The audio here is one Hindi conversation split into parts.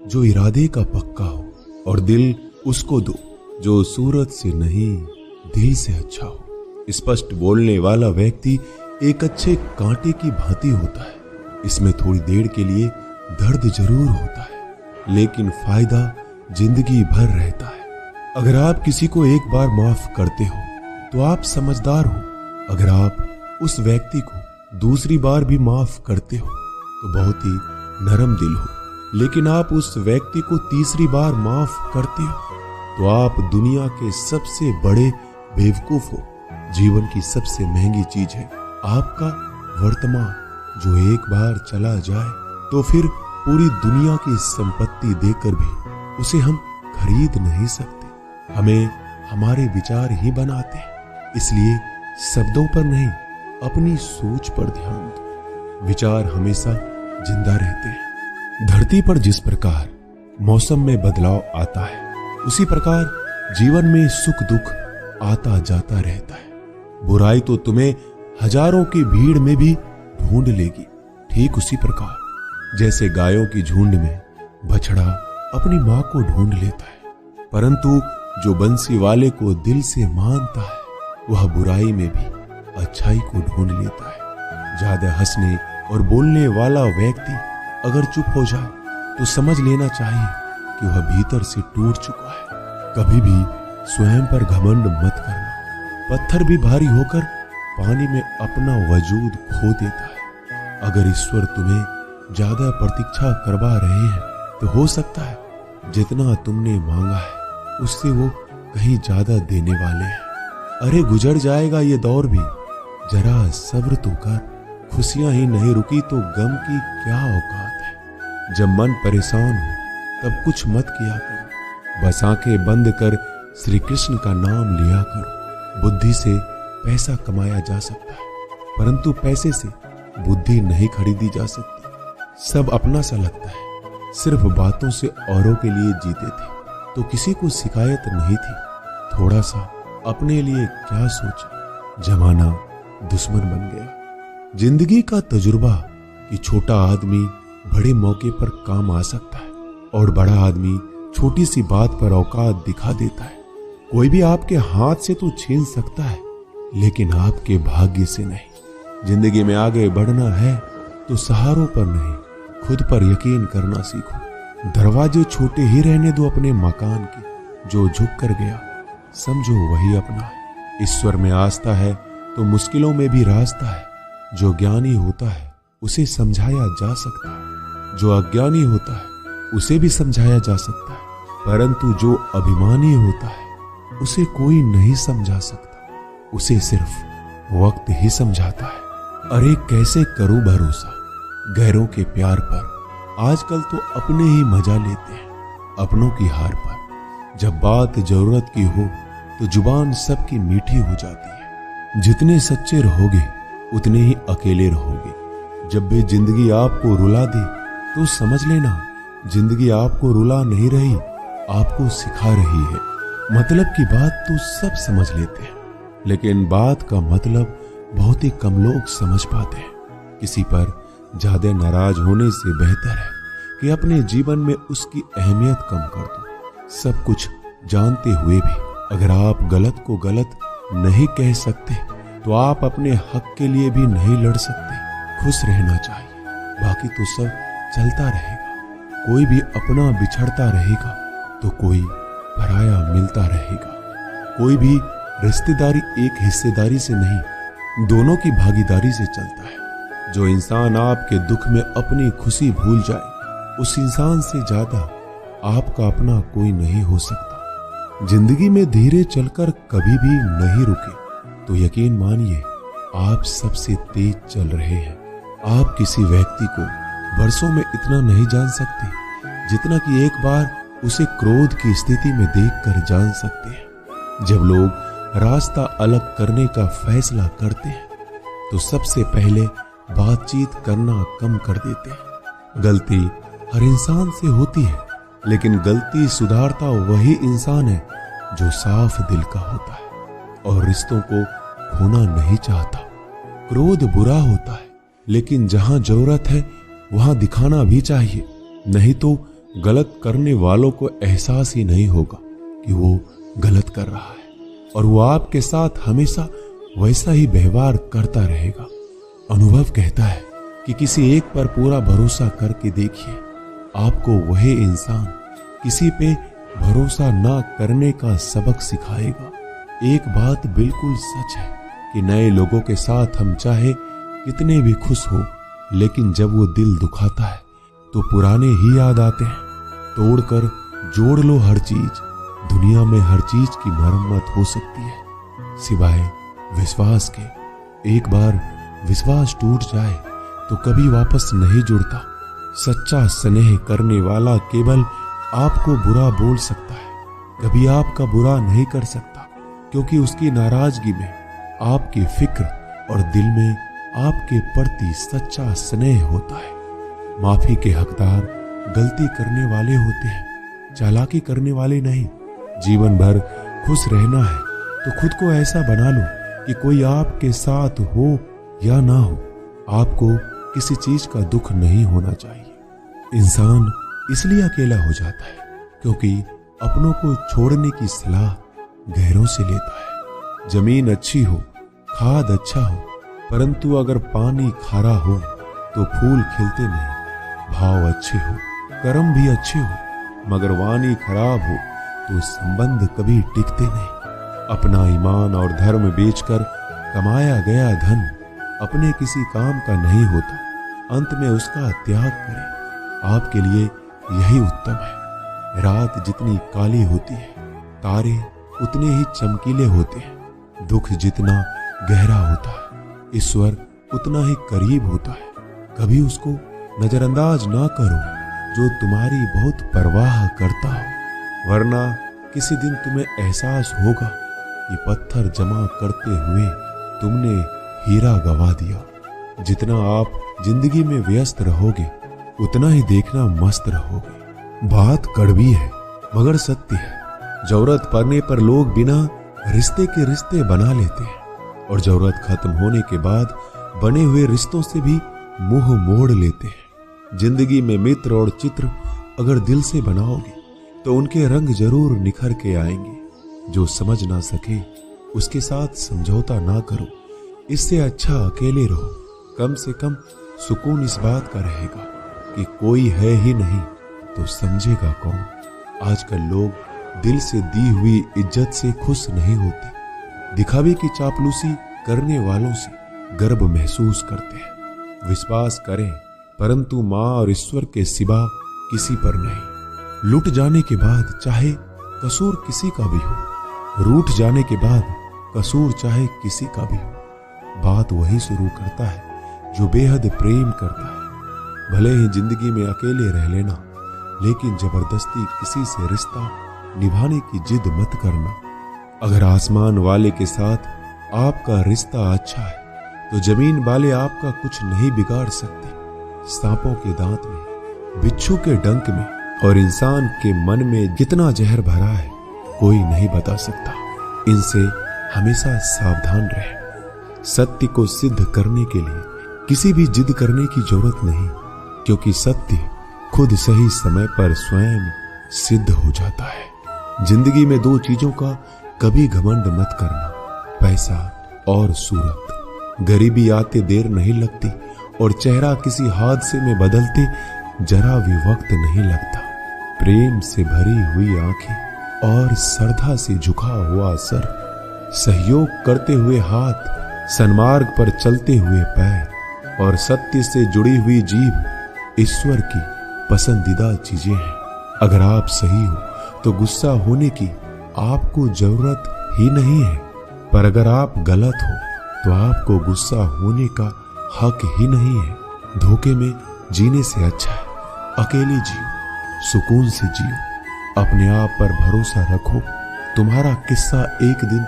जो इरादे का पक्का हो, और दिल उसको दो जो सूरत से नहीं दिल से अच्छा हो। स्पष्ट बोलने वाला व्यक्ति एक अच्छे कांटे की भांति होता है। इसमें थोड़ी देर के लिए दर्द जरूर होता है, लेकिन फायदा जिंदगी भर रहता है। अगर आप किसी को एक बार माफ करते हो तो आप समझदार हो। अगर आप उस व्यक्ति को दूसरी बार भी माफ करते हो तो बहुत ही नरम दिल हो। लेकिन आप उस व्यक्ति को तीसरी बार माफ करते हो तो आप दुनिया के सबसे बड़े बेवकूफ हो। जीवन की सबसे महंगी चीज है आपका वर्तमान, जो एक बार चला जाए तो फिर पूरी दुनिया की संपत्ति देकर भी उसे हम खरीद नहीं सकते। हमें हमारे विचार ही बनाते हैं, इसलिए शब्दों पर नहीं अपनी सोच पर ध्यान दो। विचार हमेशा जिंदा रहते हैं। धरती पर जिस प्रकार मौसम में बदलाव आता है, उसी प्रकार जीवन में सुख दुख आता जाता रहता है। बुराई तो तुम्हें हजारों की भीड़ में भी ढूंढ लेगी। ठीक उसी प्रकार जैसे गायों की झुंड में बछड़ा अपनी मां को ढूंढ लेता है, परंतु जो बंसी वाले को दिल से मानता है वह बुराई में भी अच्छाई को ढूंढ लेता है। ज्यादा हंसने और बोलने वाला व्यक्ति अगर चुप हो जाए तो समझ लेना चाहिए कि वह भीतर से टूट चुका है। कभी भी स्वयं पर घमंड मत करना। पत्थर भी भारी होकर पानी में अपना वजूद खो देता है। अगर ईश्वर तुम्हें ज्यादा प्रतीक्षा करवा रहे हैं तो हो सकता है जितना तुमने मांगा है उससे वो कहीं ज्यादा देने वाले हैं। अरे गुजर जाएगा ये दौर भी, जरा सब्र तो कर। खुशियां ही नहीं रुकी तो गम की क्या औकात है। जब मन परेशान हो तब कुछ मत किया करो, बस आंखें बंद कर श्री कृष्ण का नाम लिया करो। बुद्धि से पैसा कमाया जा सकता है, परंतु पैसे से बुद्धि नहीं खरीदी जा सकती। सब अपना सा लगता है। सिर्फ बातों से औरों के लिए जीते थे तो किसी को शिकायत नहीं थी। थोड़ा सा अपने लिए क्या सोचा, जमाना दुश्मन बन गया। जिंदगी का तजुर्बा कि छोटा आदमी बड़े मौके पर काम आ सकता है और बड़ा आदमी छोटी सी बात पर औकात दिखा देता है। कोई भी आपके हाथ से तो छीन सकता है, लेकिन आपके भाग्य से नहीं। जिंदगी में आगे बढ़ना है तो सहारों पर नहीं, खुद पर यकीन करना सीखो। दरवाजे छोटे ही रहने दो अपने मकान के। जो झुक कर गया समझो वही अपना है। ईश्वर में आस्था है तो मुश्किलों में भी रास्ता है। जो ज्ञानी होता है उसे समझाया जा सकता है, जो अज्ञानी होता है उसे भी समझाया जा सकता है, परंतु जो अभिमानी होता है उसे कोई नहीं समझा सकता। उसे सिर्फ वक्त ही समझाता है। अरे कैसे करूं भरोसा गैरों के प्यार पर। आजकल तो अपने ही मजा लेते हैं अपनों की हार पर। जब बात जरूरत की हो तो जुबान सबकी मीठी हो जाती है। जितने सच्चे रहोगे उतने ही अकेले रहोगे। जब भी जिंदगी आपको रुला दे तो समझ लेना जिंदगी आपको रुला नहीं रही, आपको सिखा रही है। मतलब की बात तो सब समझ लेते हैं, लेकिन बात का मतलब बहुत ही कम लोग समझ पाते हैं। किसी पर ज्यादा नाराज होने से बेहतर है कि अपने जीवन में उसकी अहमियत कम कर दो। सब कुछ जानते हुए भी अगर आप गलत को गलत नहीं कह सकते तो आप अपने हक के लिए भी नहीं लड़ सकते। खुश रहना चाहिए, बाकी तो सब चलता रहेगा। कोई भी अपना बिछड़ता रहेगा तो कोई पराया मिलता रहेगा। कोई भी रिश्तेदारी एक हिस्सेदारी से नहीं, दोनों की भागीदारी से चलता है। जो इंसान आपके दुख में अपनी खुशी भूल जाए, उस इंसान से ज्यादा आपका अपना कोई नहीं हो सकता। जिंदगी में धीरे चलकर कभी भी नहीं रुके तो यकीन मानिए आप सबसे तेज चल रहे हैं। आप किसी व्यक्ति को वर्षों में इतना नहीं जान सकते जितना कि एक बार उसे क्रोध की स्थिति में देखकर जान सकते हैं। जब लोग रास्ता अलग करने का फैसला करते हैं तो सबसे पहले बातचीत करना कम कर देते हैं। गलती हर इंसान से होती है, लेकिन गलती सुधारता वही इंसान है जो साफ दिल का होता है और रिश्तों को खोना नहीं चाहता। क्रोध बुरा होता है, लेकिन जहां जरूरत है वहां दिखाना भी चाहिए, नहीं तो गलत करने वालों को एहसास ही नहीं होगा कि वो गलत कर रहा है, और वो आपके साथ हमेशा वैसा ही व्यवहार करता रहेगा। अनुभव कहता है कि किसी एक पर पूरा भरोसा करके देखिए, आपको वही इंसान किसी पे भरोसा ना करने का सबक सिखाएगा। एक बात बिल्कुल सच है कि नए लोगों के साथ हम चाहे कितने भी खुश हो, लेकिन जब वो दिल दुखाता है तो पुराने ही याद आते हैं। तोड़कर जोड़ लो हर चीज, दुनिया में हर चीज की मरम्मत हो सकती है सिवाय विश्वास के। एक बार विश्वास टूट जाए तो कभी वापस नहीं जुड़ता। सच्चा स्नेह करने वाला केवल आपको बुरा बोल सकता है, कभी आपका बुरा नहीं कर सकता, क्योंकि उसकी नाराजगी में आपकी फिक्र और दिल में आपके प्रति सच्चा स्नेह होता है। माफी के हकदार गलती करने वाले होते हैं, चालाकी करने वाले नहीं। जीवन भर खुश रहना है तो खुद को ऐसा बना लो कि कोई आपके साथ हो या ना हो, आपको किसी चीज का दुख नहीं होना चाहिए। इंसान इसलिए अकेला हो जाता है क्योंकि अपनों को छोड़ने की सलाह गैरों से लेता है। जमीन अच्छी हो, खाद अच्छा हो, परंतु अगर पानी खारा हो तो फूल खिलते नहीं। भाव अच्छे हो, कर्म भी अच्छे हो, मगर वाणी खराब हो तो संबंध कभी टिकते नहीं। अपना ईमान और धर्म बेचकर कमाया गया धन अपने किसी काम का नहीं होता, अंत में उसका त्याग करें। आपके लिए यही उत्तम है। रात जितनी काली होती है, तारे उतने ही चमकीले होते हैं। दुख जितना गहरा होता है, ईश्वर उतना ही करीब होता है। कभी उसको नजरअंदाज ना करो जो तुम्हारी बहुत परवाह करता हो, वरना किसी दिन तुम्हें एहसास होगा कि पत्थर जमा करते हुए तुमने हीरा गवा दिया। जितना आप जिंदगी में व्यस्त रहोगे उतना ही देखना मस्त रहोगे। बात कड़वी है मगर सत्य है। जरूरत पड़ने पर लोग बिना रिश्ते के रिश्ते बना लेते हैं, और जरूरत खत्म होने के बाद बने हुए रिश्तों से भी मुंह मोड़ लेते हैं। जिंदगी में मित्र और चित्र अगर दिल से बनाओगे तो उनके रंग जरूर निखर के आएंगे। जो समझ ना सके उसके साथ समझौता ना करो, इससे अच्छा अकेले रहो। कम से कम सुकून इस बात का रहेगा कि कोई है ही नहीं तो समझेगा कौन। आजकल लोग दिल से दी हुई इज्जत से खुश नहीं होते, दिखावे की चापलूसी करने वालों से गर्व महसूस करते हैं। विश्वास करें परंतु मां और ईश्वर के सिवा किसी पर नहीं। लुट जाने के बाद चाहे कसूर किसी का भी हो, रूठ जाने के बाद कसूर चाहे किसी का भी हो, बात वही शुरू करता है जो बेहद प्रेम करता है। भले ही जिंदगी में अकेले रह लेना, लेकिन जबरदस्ती किसी से रिश्ता निभाने की जिद मत करना। अगर आसमान वाले के साथ आपका रिश्ता अच्छा है तो जमीन वाले आपका कुछ नहीं बिगाड़ सकते। सांपों के दांत में, बिच्छू के डंक में और इंसान के मन में कितना जहर भरा है कोई नहीं बता सकता। इनसे हमेशा सावधान रहें। सत्य को सिद्ध करने के लिए किसी भी जिद करने की जरूरत नहीं, क्योंकि सत्य खुद सही समय पर स्वयं सिद्ध हो जाता है। जिंदगी में दो चीजों का कभी घमंड मत करना, पैसा और सूरत। गरीबी आते देर नहीं लगती और चेहरा किसी हादसे में बदलते जरा भी वक्त नहीं लगता। प्रेम से भरी हुई आंखें और श्रद्धा से झुका हुआ सर, सहयोग करते हुए हाथ, सन्मार्ग पर चलते हुए पैर और सत्य से जुड़ी हुई जीभ ईश्वर की पसंदीदा चीजें हैं। अगर आप सही हो तो गुस्सा होने की आपको जरूरत ही नहीं है, पर अगर आप गलत हो तो आपको गुस्सा होने का हक ही नहीं है। धोखे में जीने से अच्छा है अकेले जियो, सुकून से जियो, अपने आप पर भरोसा रखो। तुम्हारा किस्सा एक दिन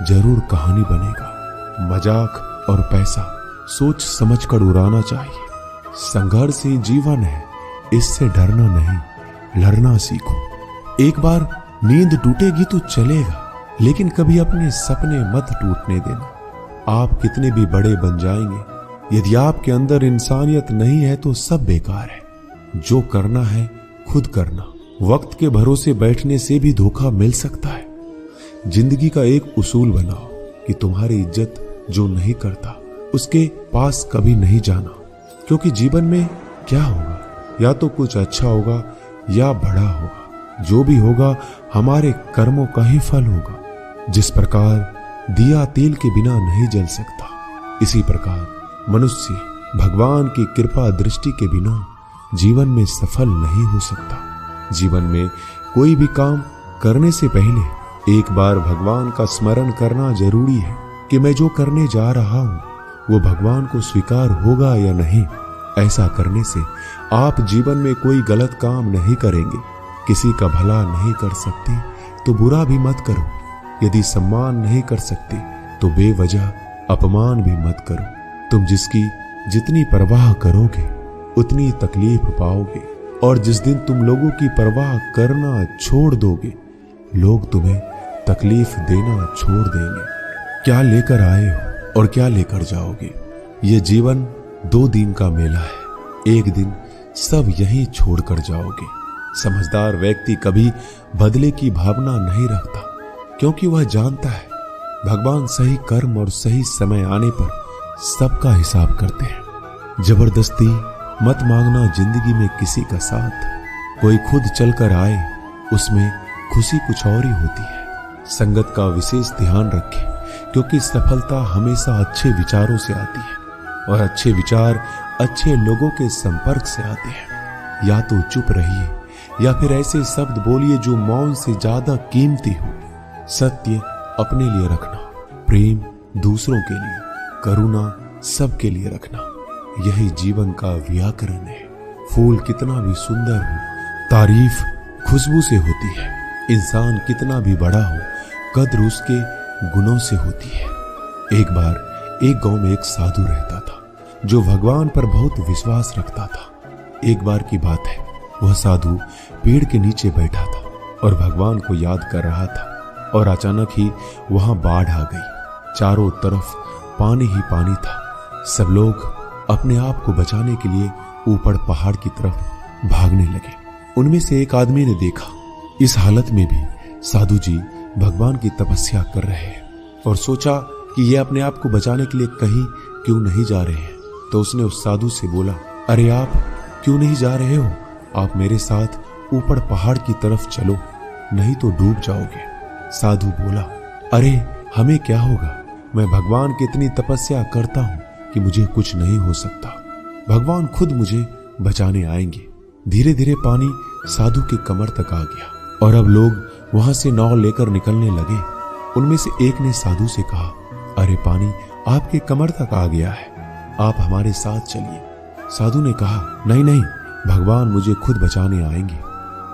जरूर कहानी बनेगा। मजाक और पैसा सोच समझकर उड़ाना चाहिए। संघर्ष ही जीवन है, इससे डरना नहीं, लड़ना सीखो। एक बार नींद टूटेगी तो चलेगा, लेकिन कभी अपने सपने मत टूटने देना। आप कितने भी बड़े बन जाएंगे, यदि आपके अंदर इंसानियत नहीं है तो सब बेकार है। जो करना है खुद करना। वक्त के भरोसे बैठने से भी धोखा मिल सकता है। जिंदगी का एक उसूल बनाओ कि तुम्हारी इज्जत जो नहीं करता उसके पास कभी नहीं जाना, क्योंकि जीवन में क्या होगा, या तो कुछ अच्छा होगा या बड़ा होगा। जो भी होगा हमारे कर्मों का ही फल होगा। जिस प्रकार दिया तेल के बिना नहीं जल सकता, इसी प्रकार मनुष्य भगवान की कृपा दृष्टि के बिना जीवन में सफल नहीं हो सकता। जीवन में कोई भी काम करने से पहले एक बार भगवान का स्मरण करना जरूरी है कि मैं जो करने जा रहा हूं वो भगवान को स्वीकार होगा या नहीं। ऐसा करने से आप जीवन में कोई गलत काम नहीं करेंगे। किसी का भला नहीं कर सकते तो बुरा भी मत करो। यदि सम्मान नहीं कर सकते तो बेवजह अपमान भी मत करो। तुम जिसकी जितनी परवाह करोगे उतनी तकलीफ पाओगे, और जिस दिन तुम लोगों की परवाह करना छोड़ दोगे लोग तुम्हें तकलीफ देना छोड़ देंगे। क्या लेकर आए हो और क्या लेकर जाओगे? ये जीवन 2 दिन का मेला है। एक दिन सब यहीं छोड़कर जाओगे। समझदार व्यक्ति कभी बदले की भावना नहीं रखता, क्योंकि वह जानता है भगवान सही कर्म और सही समय आने पर सबका हिसाब करते हैं। जबरदस्ती मत मांगना जिंदगी में किसी का साथ। कोई खुद चलकर आए उसमें खुशी कुछ और ही होती है। संगत का विशेष ध्यान रखें, क्योंकि सफलता हमेशा अच्छे विचारों से आती है और अच्छे विचार अच्छे लोगों के संपर्क से आते हैं। या तो चुप रहिए या फिर ऐसे शब्द बोलिए जो मौन से ज्यादा कीमती हो। सत्य अपने लिए रखना, प्रेम दूसरों के लिए, करुणा सबके लिए रखना, यही जीवन का व्याकरण है। फूल कितना भी सुंदर हो, तारीफ खुशबू से होती है। इंसान कितना भी बड़ा हो, कद्र उसके गुणों से होती है। एक बार एक गांव में एक साधु रहता था जो भगवान पर बहुत विश्वास रखता था। एक बार की बात है, वह साधु पेड़ के नीचे बैठा था और भगवान को याद कर रहा था, और अचानक ही वहां बाढ़ आ गई। चारों तरफ पानी ही पानी था। सब लोग अपने आप को बचाने के लिए ऊपर पहाड़ की तरफ भागने लगे। उनमें से एक आदमी ने देखा इस हालत में भी साधु जी भगवान की तपस्या कर रहे हैं, और सोचा कि ये अपने आप को बचाने के लिए कहीं क्यों नहीं जा रहे हैं। तो उसने उस साधु से बोला, अरे आप क्यों नहीं जा रहे हो? आप मेरे साथ ऊपर पहाड़ की तरफ चलो, नहीं तो डूब जाओगे। साधु बोला, अरे हमें क्या होगा, मैं भगवान की इतनी तपस्या करता हूं कि मुझे कुछ नहीं हो सकता। भगवान खुद मुझे बचाने आएंगे। धीरे धीरे पानी साधु के कमर तक आ गया और अब लोग वहां से नाव लेकर निकलने लगे। उनमें से एक ने साधु से कहा, अरे पानी आपके कमर तक आ गया है, आप हमारे साथ चलिए। साधु ने कहा, नहीं नहीं, भगवान मुझे खुद बचाने आएंगे।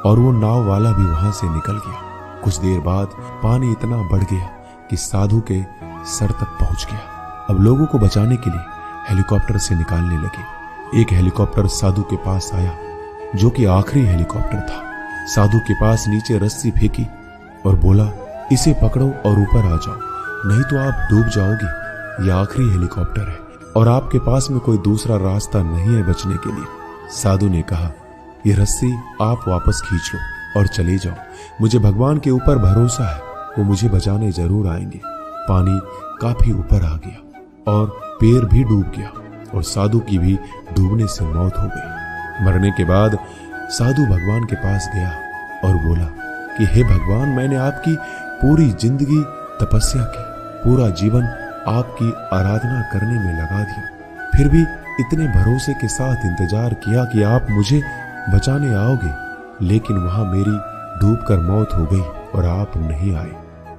और वो नाव वाला भी वहां से निकल गया। कुछ देर बाद पानी इतना बढ़ गया कि साधु के सर तक पहुंच गया। अब लोगों को बचाने के लिए हेलीकॉप्टर से निकालने लगे। एक हेलीकॉप्टर साधु के पास आया, जो कि आखिरी हेलीकॉप्टर था। साधु के पास नीचे रस्सी फेंकी और बोला, इसे पकड़ो और ऊपर आ जाओ, नहीं तो आप डूब जाओगे। यह आखिरी हेलीकॉप्टर है और आपके पास में कोई दूसरा रास्ता नहीं है बचने के लिए। साधु ने कहा, यह रस्सी आप वापस खींच लो और चले जाओ। मुझे भगवान के ऊपर भरोसा है, वो मुझे बचाने जरूर आएंगे। पानी काफी ऊपर आ गया और पैर भी डूब गया और साधु की भी डूबने से मौत हो गई। मरने के बाद साधु भगवान के पास गया और बोला कि हे भगवान, मैंने आपकी पूरी जिंदगी तपस्या की, पूरा जीवन आपकी आराधना करने में लगा दिया, फिर भी इतने भरोसे के साथ इंतजार किया कि आप मुझे बचाने आओगे, लेकिन वहां मेरी डूबकर मौत हो गई और आप नहीं आए।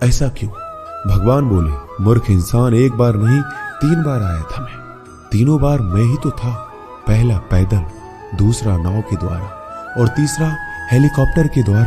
ऐसा क्यों? भगवान बोले, मूर्ख इंसान, एक बार नहीं 3 बार आया था मैं। तीनों बार मैं ही तो था। पहला पैदल, दूसरा नाव के द्वारा और तीसरा हेलीकॉप्टर के द्वारा।